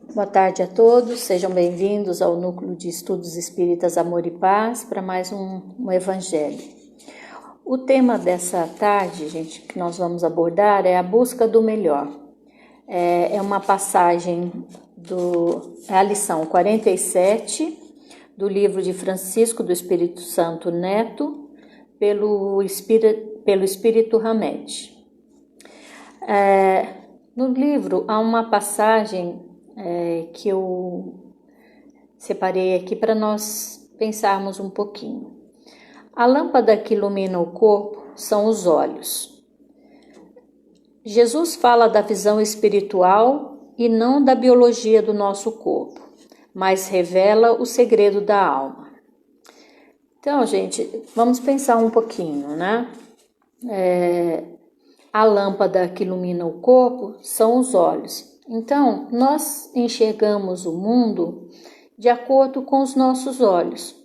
Boa tarde a todos, sejam bem-vindos ao Núcleo de Estudos Espíritas Amor e Paz para mais um Evangelho. O tema dessa tarde, gente, que nós vamos abordar é a busca do melhor. É uma passagem é a lição 47 do livro de Francisco do Espírito Santo Neto, pelo Espírito Hamed. No livro há uma passagem que eu separei aqui para nós pensarmos um pouquinho. A lâmpada que ilumina o corpo são os olhos. Jesus fala da visão espiritual e não da biologia do nosso corpo, mas revela o segredo da alma. Então, gente, vamos pensar um pouquinho, né? A lâmpada que ilumina o corpo são os olhos. Então, nós enxergamos o mundo de acordo com os nossos olhos.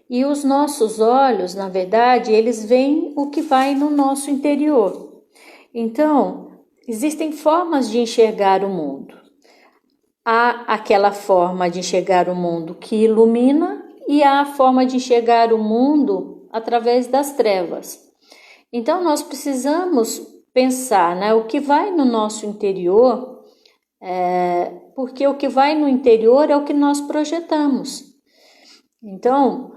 E os nossos olhos, na verdade, eles veem o que vai no nosso interior. Então, existem formas de enxergar o mundo. Há aquela forma de enxergar o mundo que ilumina e há a forma de enxergar o mundo através das trevas. Então, nós precisamos pensar, né, o que vai no nosso interior, porque o que vai no interior é o que nós projetamos. Então,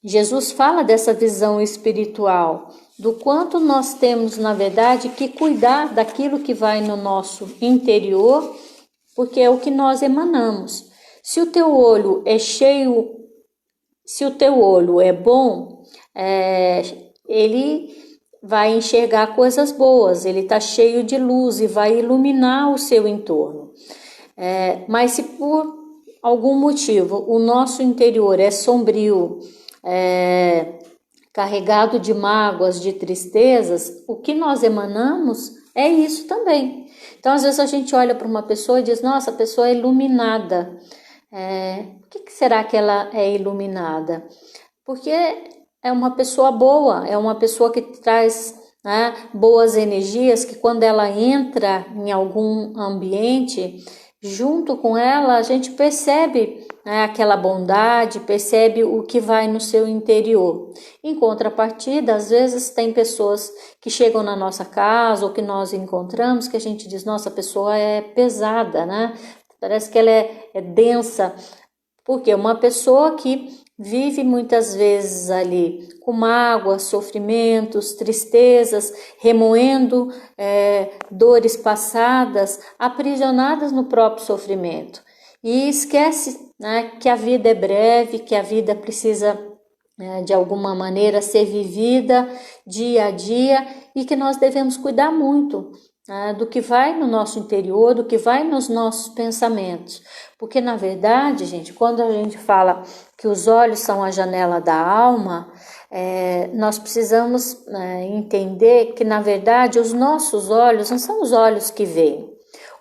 Jesus fala dessa visão espiritual, do quanto nós temos, na verdade, que cuidar daquilo que vai no nosso interior, porque é o que nós emanamos. Se o teu olho é cheio, se o teu olho é bom, ele vai enxergar coisas boas, ele está cheio de luz e vai iluminar o seu entorno. Mas se por algum motivo o nosso interior é sombrio, carregado de mágoas, de tristezas, o que nós emanamos é isso também. Então, às vezes a gente olha para uma pessoa e diz, nossa, a pessoa é iluminada. Por que será que ela é iluminada? Porque é uma pessoa boa, é uma pessoa que traz, né, boas energias, que quando ela entra em algum ambiente, junto com ela a gente percebe, né, aquela bondade, percebe o que vai no seu interior. Em contrapartida, às vezes tem pessoas que chegam na nossa casa ou que nós encontramos que a gente diz, nossa, a pessoa é pesada, né? Parece que ela é densa. Porque uma pessoa que vive muitas vezes ali com mágoas, sofrimentos, tristezas, remoendo dores passadas, aprisionadas no próprio sofrimento. E esquece, né, que a vida é breve, que a vida precisa, de alguma maneira, ser vivida dia a dia e que nós devemos cuidar muito, né, do que vai no nosso interior, do que vai nos nossos pensamentos. Porque, na verdade, gente, quando a gente fala que os olhos são a janela da alma, nós precisamos entender que, na verdade, os nossos olhos não são os olhos que veem.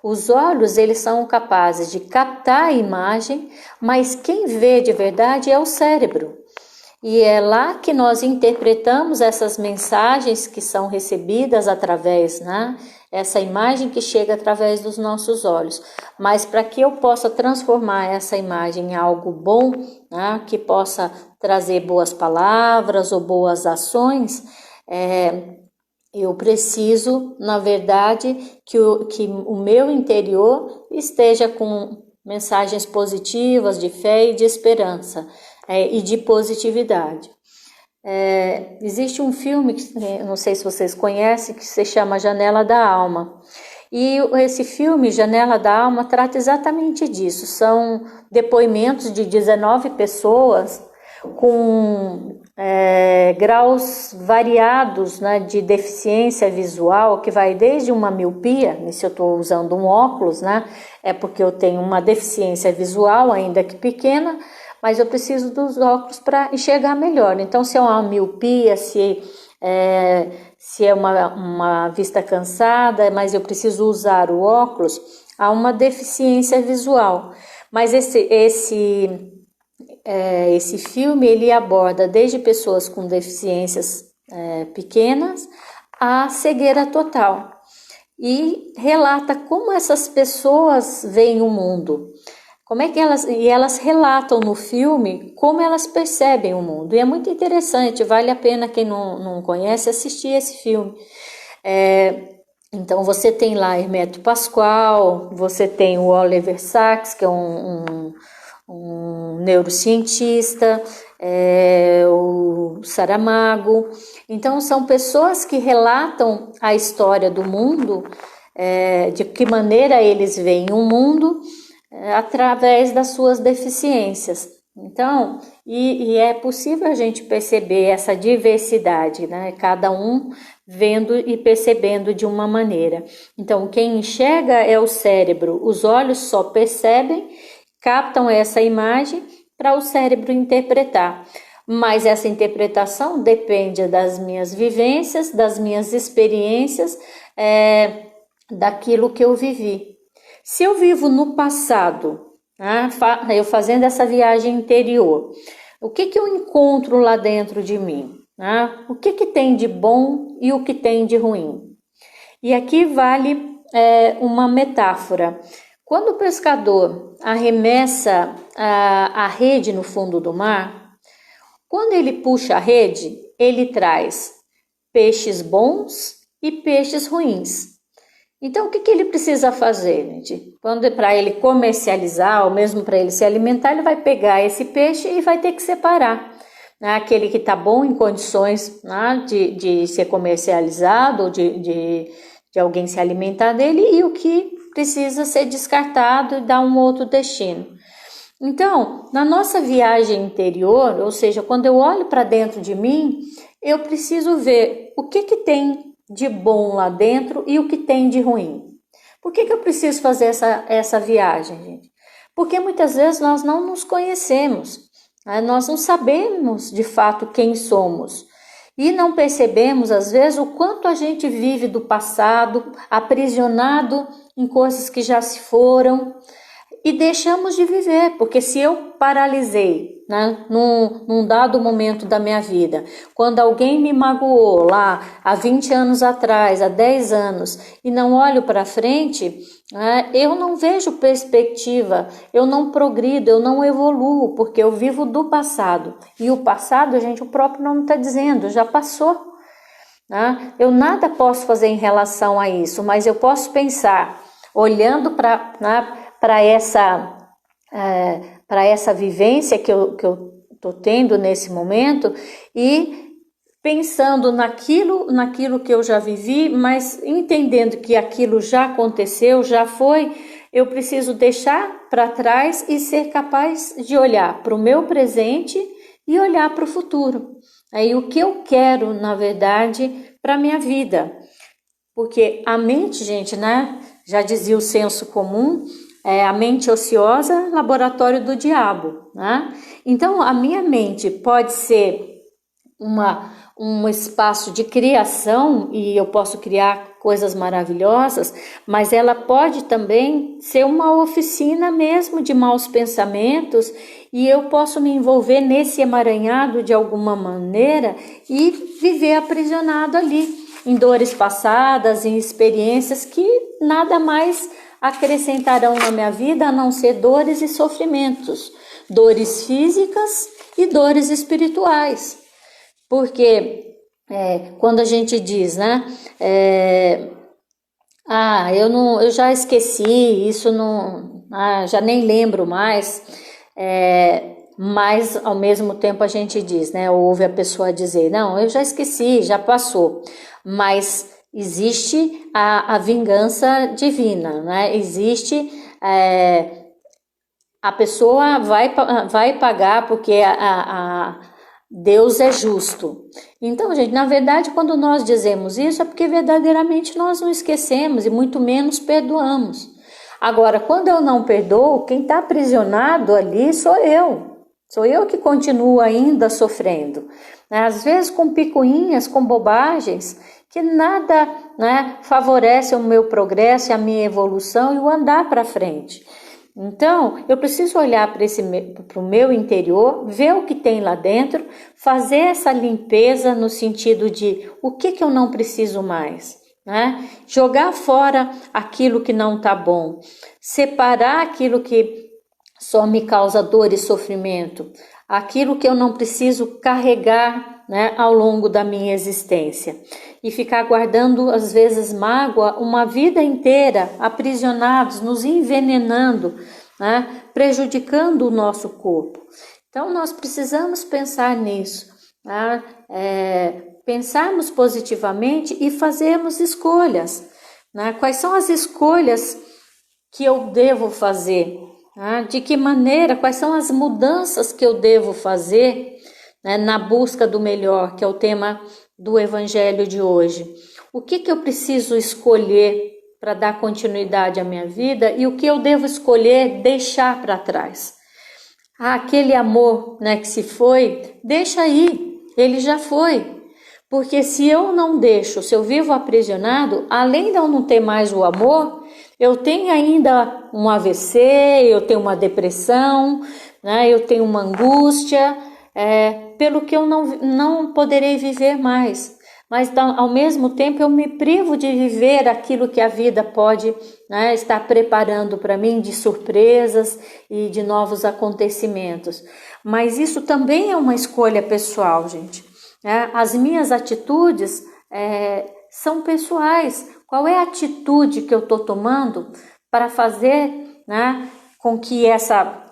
Os olhos, eles são capazes de captar a imagem, mas quem vê de verdade é o cérebro. E é lá que nós interpretamos essas mensagens que são recebidas através, né? Essa imagem que chega através dos nossos olhos. Mas para que eu possa transformar essa imagem em algo bom, né? Que possa trazer boas palavras ou boas ações, eu preciso, na verdade, que o meu interior esteja com mensagens positivas de fé e de esperança, e de positividade. Existe um filme, não sei se vocês conhecem, que se chama Janela da Alma. E esse filme, Janela da Alma, trata exatamente disso. São depoimentos de 19 pessoas com graus variados, né, de deficiência visual, que vai desde uma miopia, se eu estou usando um óculos, né, é porque eu tenho uma deficiência visual, ainda que pequena, mas eu preciso dos óculos para enxergar melhor. Então, se é uma miopia, se é uma vista cansada, mas eu preciso usar o óculos, há uma deficiência visual. Mas esse filme, ele aborda desde pessoas com deficiências pequenas à cegueira total. e relata como essas pessoas veem o mundo. Como é que elas relatam no filme como elas percebem o mundo. E é muito interessante, vale a pena quem não conhece assistir esse filme. Então você tem lá Hermeto Pascoal, você tem o Oliver Sacks, que é um neurocientista, o Saramago. Então são pessoas que relatam a história do mundo, de que maneira eles veem o mundo, através das suas deficiências. Então, e é possível a gente perceber essa diversidade, né? Cada um vendo e percebendo de uma maneira. Então, quem enxerga é o cérebro, os olhos só percebem, captam essa imagem para o cérebro interpretar. Mas essa interpretação depende das minhas vivências, das minhas experiências, daquilo que eu vivi. Se eu vivo no passado, né, eu fazendo essa viagem interior, o que eu encontro lá dentro de mim? Né? O que tem de bom e o que tem de ruim? E aqui vale uma metáfora. Quando o pescador arremessa a rede no fundo do mar, quando ele puxa a rede, ele traz peixes bons e peixes ruins. Então, o que ele precisa fazer, gente? Para ele comercializar, ou mesmo para ele se alimentar, ele vai pegar esse peixe e vai ter que separar. Né? Aquele que está bom em condições, né, de ser comercializado, ou de alguém se alimentar dele, e o que precisa ser descartado e dar um outro destino. Então, na nossa viagem interior, ou seja, quando eu olho para dentro de mim, eu preciso ver o que tem de bom lá dentro e o que tem de ruim. Por que eu preciso fazer essa viagem, gente? Porque muitas vezes nós não nos conhecemos, né? Nós não sabemos de fato quem somos e não percebemos às vezes o quanto a gente vive do passado, aprisionado em coisas que já se foram, e deixamos de viver, porque se eu paralisei, né, num dado momento da minha vida, quando alguém me magoou lá há 20 anos atrás, há 10 anos, e não olho para frente, né, eu não vejo perspectiva, eu não progrido, eu não evoluo, porque eu vivo do passado. E o passado, gente, o próprio nome está dizendo, já passou. Né? Eu nada posso fazer em relação a isso, mas eu posso pensar, olhando para essa vivência que eu estou tendo nesse momento e pensando naquilo que eu já vivi, mas entendendo que aquilo já aconteceu, já foi, eu preciso deixar para trás e ser capaz de olhar para o meu presente e olhar para o futuro. Aí o que eu quero, na verdade, para a minha vida. Porque a mente, gente, né, já dizia o senso comum, a mente ociosa, laboratório do diabo, né? Então, a minha mente pode ser um espaço de criação e eu posso criar coisas maravilhosas, mas ela pode também ser uma oficina mesmo de maus pensamentos e eu posso me envolver nesse emaranhado de alguma maneira e viver aprisionado ali, em dores passadas, em experiências que nada mais acrescentarão na minha vida a não ser dores e sofrimentos, dores físicas e dores espirituais. Porque quando a gente diz, né, eu já esqueci, isso não, já nem lembro mais, mas ao mesmo tempo a gente diz, né, ouve a pessoa dizer, não, eu já esqueci, já passou, mas existe a vingança divina, né? Existe, a pessoa vai pagar porque Deus é justo. Então, gente, na verdade, quando nós dizemos isso, é porque verdadeiramente nós não esquecemos e muito menos perdoamos. Agora, quando eu não perdoo, quem está aprisionado ali sou eu. Sou eu que continuo ainda sofrendo. Às vezes com picuinhas, com bobagens, que nada, né, favorece o meu progresso, a minha evolução e o andar para frente. Então, eu preciso olhar para o meu interior, ver o que tem lá dentro, fazer essa limpeza no sentido de o que eu não preciso mais. né? Jogar fora aquilo que não está bom, separar aquilo que só me causa dor e sofrimento, aquilo que eu não preciso carregar, né, ao longo da minha existência, e ficar guardando às vezes mágoa uma vida inteira, aprisionados, nos envenenando, né, prejudicando o nosso corpo. Então nós precisamos pensar nisso, né? Pensarmos positivamente e fazermos escolhas, né? Quais são as escolhas que eu devo fazer? De que maneira, quais são as mudanças que eu devo fazer, né, na busca do melhor, que é o tema do Evangelho de hoje. O que eu preciso escolher para dar continuidade à minha vida e o que eu devo escolher deixar para trás? Aquele amor, né, que se foi, deixa aí, ele já foi. Porque se eu não deixo, se eu vivo aprisionado, além de eu não ter mais o amor, eu tenho ainda um AVC, eu tenho uma depressão, né, eu tenho uma angústia, pelo que eu não poderei viver mais. Mas ao mesmo tempo eu me privo de viver aquilo que a vida pode, né, estar preparando para mim de surpresas e de novos acontecimentos. Mas isso também é uma escolha pessoal, gente. As minhas atitudes são pessoais. Qual é a atitude que eu estou tomando para fazer, né, com que essa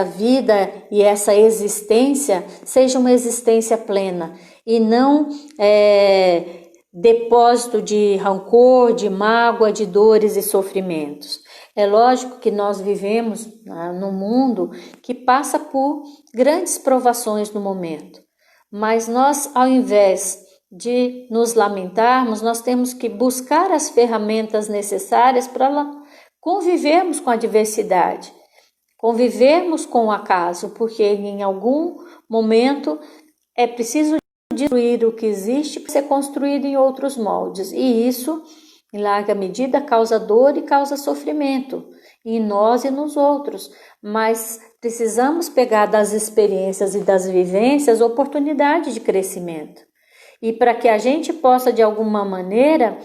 vida e essa existência seja uma existência plena e não depósito de rancor, de mágoa, de dores e sofrimentos. É lógico que nós vivemos, né, num mundo que passa por grandes provações no momento, mas nós, ao invés de nos lamentarmos, nós temos que buscar as ferramentas necessárias para convivermos com a adversidade, convivermos com o acaso, porque em algum momento é preciso destruir o que existe para ser construído em outros moldes, e isso, em larga medida, causa dor e causa sofrimento em nós e nos outros, mas precisamos pegar das experiências e das vivências oportunidade de crescimento, e para que a gente possa de alguma maneira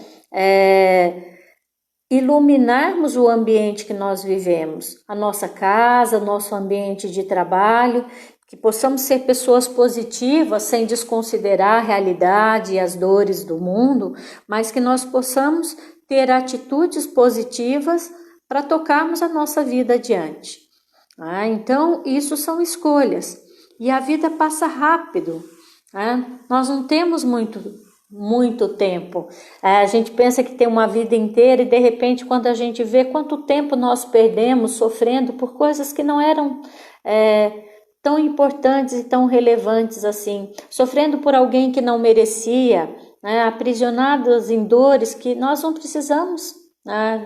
iluminarmos o ambiente que nós vivemos, a nossa casa, nosso ambiente de trabalho, que possamos ser pessoas positivas sem desconsiderar a realidade e as dores do mundo, mas que nós possamos ter atitudes positivas para tocarmos a nossa vida adiante. Então, isso são escolhas. E a vida passa rápido. Nós não temos muito tempo. A gente pensa que tem uma vida inteira e de repente quando a gente vê quanto tempo nós perdemos sofrendo por coisas que não eram tão importantes e tão relevantes assim, sofrendo por alguém que não merecia, aprisionados em dores que nós não precisamos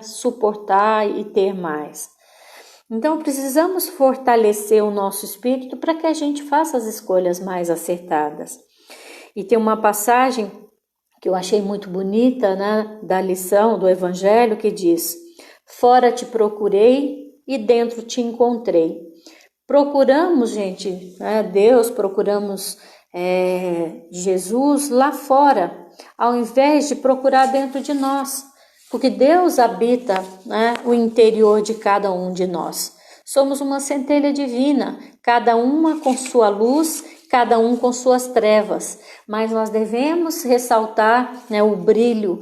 suportar e ter mais. Então precisamos fortalecer o nosso espírito para que a gente faça as escolhas mais acertadas. E tem uma passagem que eu achei muito bonita, né, da lição do Evangelho, que diz: fora te procurei e dentro te encontrei. Procuramos, gente, Deus, procuramos Jesus lá fora, ao invés de procurar dentro de nós, porque Deus habita, o interior de cada um de nós. Somos uma centelha divina, cada uma com sua luz, cada um com suas trevas, mas nós devemos ressaltar, o brilho,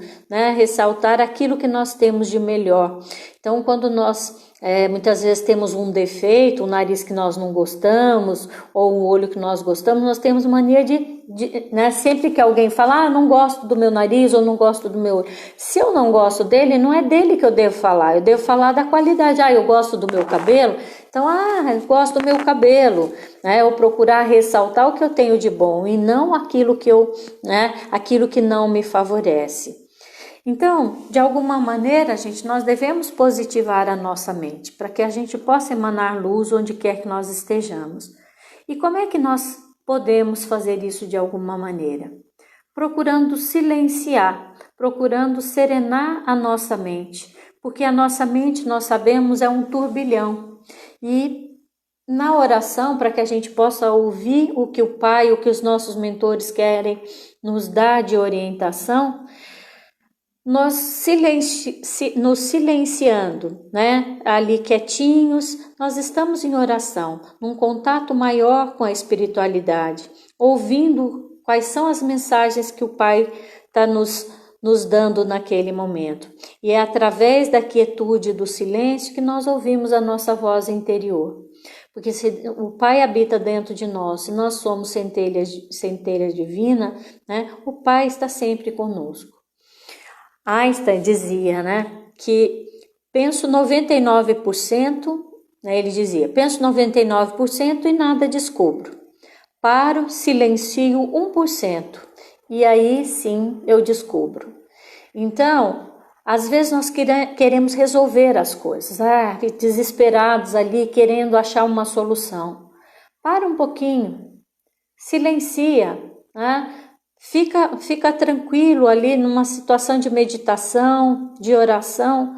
ressaltar aquilo que nós temos de melhor. Então, quando nós muitas vezes temos um defeito, um nariz que nós não gostamos, ou um olho que nós gostamos, nós temos mania de sempre que alguém fala, não gosto do meu nariz, ou não gosto do meu olho. Se eu não gosto dele, não é dele que eu devo falar, eu devo falar da qualidade. Eu gosto do meu cabelo, então, eu gosto do meu cabelo, ou procurar ressaltar o que eu tenho de bom, e não aquilo que não me favorece. Então, de alguma maneira, gente, nós devemos positivar a nossa mente, para que a gente possa emanar luz onde quer que nós estejamos. E como é que nós podemos fazer isso de alguma maneira? Procurando silenciar, procurando serenar a nossa mente, porque a nossa mente, nós sabemos, é um turbilhão. E na oração, para que a gente possa ouvir o que o Pai, o que os nossos mentores querem nos dar de orientação, nos silenciando, né? Ali quietinhos, nós estamos em oração, num contato maior com a espiritualidade, ouvindo quais são as mensagens que o Pai está nos dando naquele momento. E é através da quietude e do silêncio que nós ouvimos a nossa voz interior. Porque se o Pai habita dentro de nós, se nós somos centelha divina, né? O Pai está sempre conosco. Einstein dizia, né, que penso 99%, né, ele dizia, penso 99% e nada descubro. Paro, silencio 1%, e aí sim eu descubro. Então, às vezes nós queremos resolver as coisas, desesperados ali, querendo achar uma solução. Para um pouquinho, silencia, né? Fica tranquilo ali numa situação de meditação, de oração,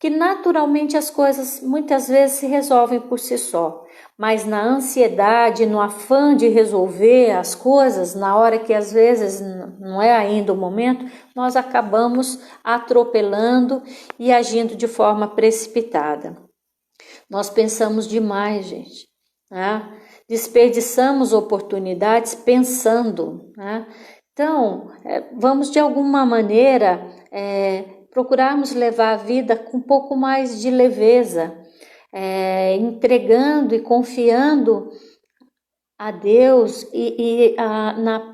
que naturalmente as coisas muitas vezes se resolvem por si só. Mas na ansiedade, no afã de resolver as coisas, na hora que às vezes não é ainda o momento, nós acabamos atropelando e agindo de forma precipitada. Nós pensamos demais, gente, né? Desperdiçamos oportunidades pensando, né? Então, vamos de alguma maneira procurarmos levar a vida com um pouco mais de leveza, entregando e confiando a Deus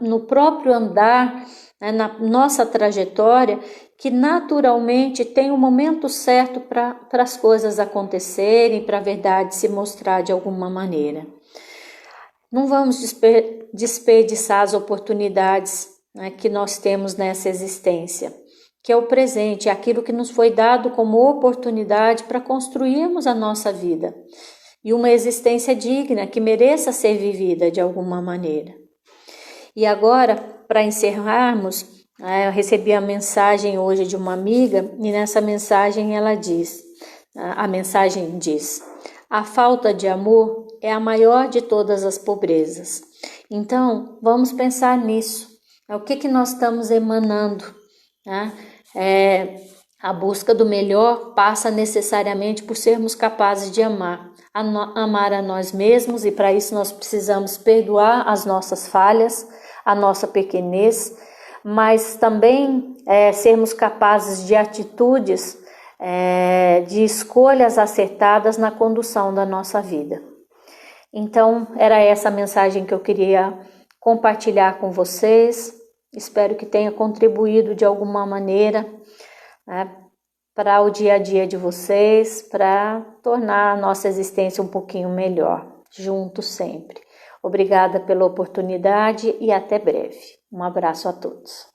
no próprio andar, né, na nossa trajetória, que naturalmente tem o momento certo para as coisas acontecerem, para a verdade se mostrar de alguma maneira. Não vamos desperdiçar as oportunidades, né, que nós temos nessa existência, que é o presente, é aquilo que nos foi dado como oportunidade para construirmos a nossa vida e uma existência digna que mereça ser vivida de alguma maneira. E agora, para encerrarmos, eu recebi a mensagem hoje de uma amiga e nessa mensagem ela diz, a mensagem diz: a falta de amor é a maior de todas as pobrezas. Então, vamos pensar nisso. O que nós estamos emanando, né? A busca do melhor passa necessariamente por sermos capazes de amar a nós mesmos, e para isso nós precisamos perdoar as nossas falhas, a nossa pequenez, mas também sermos capazes de atitudes, de escolhas acertadas na condução da nossa vida. Então, era essa a mensagem que eu queria compartilhar com vocês. Espero que tenha contribuído de alguma maneira, né, para o dia a dia de vocês, para tornar a nossa existência um pouquinho melhor, juntos sempre. Obrigada pela oportunidade e até breve. Um abraço a todos.